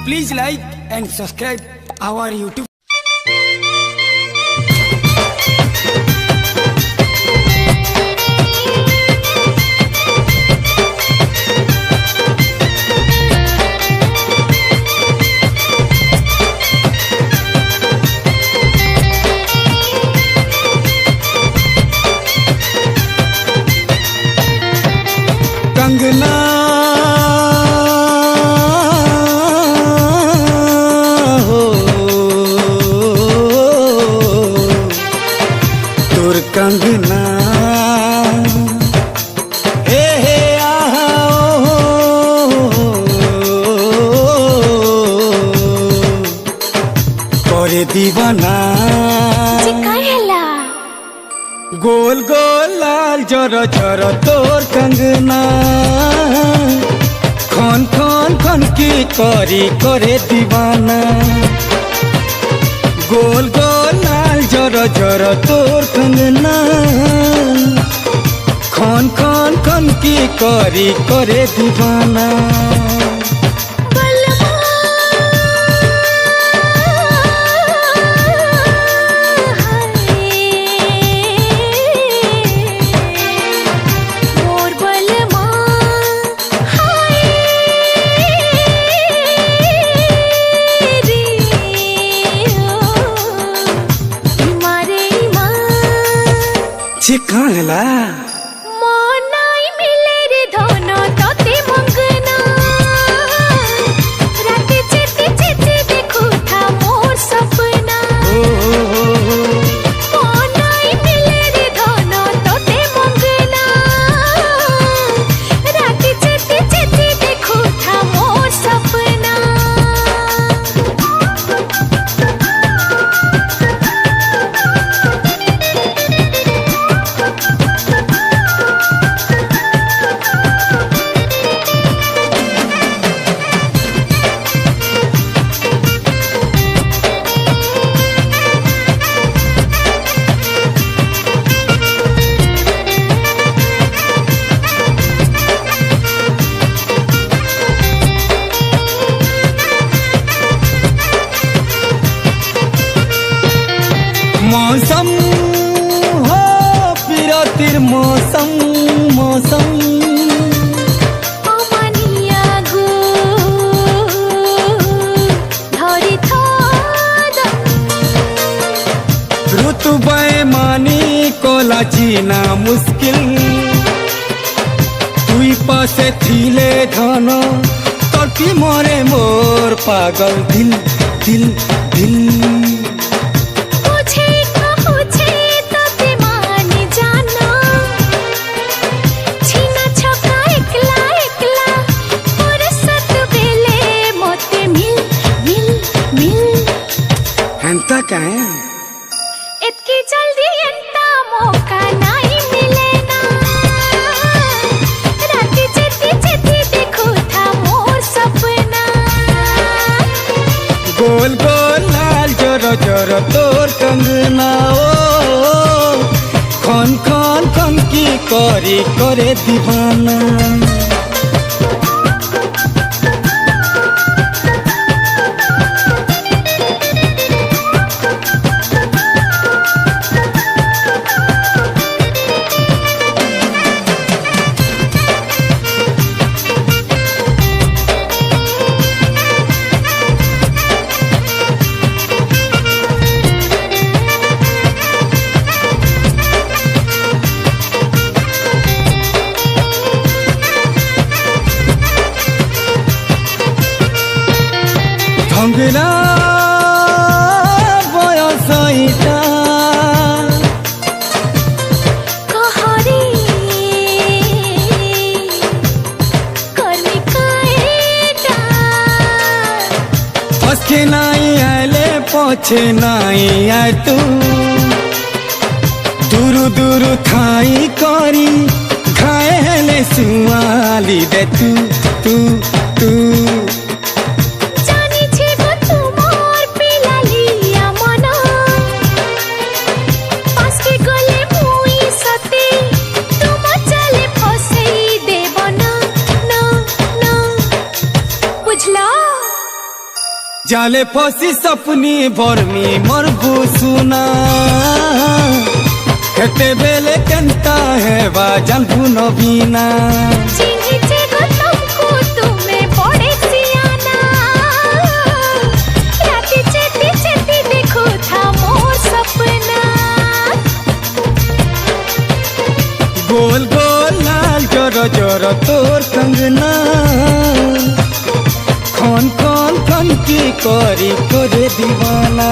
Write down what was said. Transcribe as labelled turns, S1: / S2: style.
S1: Please like and subscribe our YouTube. कंगना हो तोर कंगना हे हे आहा करे दीवाना गोल गोल लाल जर जर तोर कंगना खन खन खन की करी करे दीवाना गोल गोल लाल जर जर तोर कंगना खन खन खन की करी करे दीवाना चिकाला
S2: मोनाई मिले रे धन तोते मंगना रात चिति चिति देखू था मोर सपना मोनाई मिले रे धन तोते मंगना रात चिति चिति देखू था मोर सपना
S1: मौसम हो पिरतिर मौसम मौसम
S2: अमानिया गो धरी थादम
S1: ऋतु बेमानी कोला जीना मुश्किल तुई पासे थिले धन तड़पी मोरे मोर पागल दिल दिल दिल हंता का है
S2: इतनी जल्दी अंता मौका नहीं मिलेना रात चिति चिति देखो था मोर सपना
S1: गोल गोल लाल जर जर तोर कंगना ओ खन खन खन की करी करे दीवाना कंगना बयसईटा
S2: कहरी कर्मी काएटा
S1: फसके नहीं आले पछे नहीं आए तू दूरु दूरु थाई करी घायले सुआली दे तू तू तू जाले फसी सपनी बर्मी मरबू सुना खेते बेले केंता है बा जानबू नबीना
S2: চিনিছে গো তুমকো তুমি পড়ে সিয়ানা রাতে চেতে চেতে দেখো থা মোর সপনা
S1: गोल गोल लाल जोर जोर तोर कंगना खन खन खन की करी करे दीवाना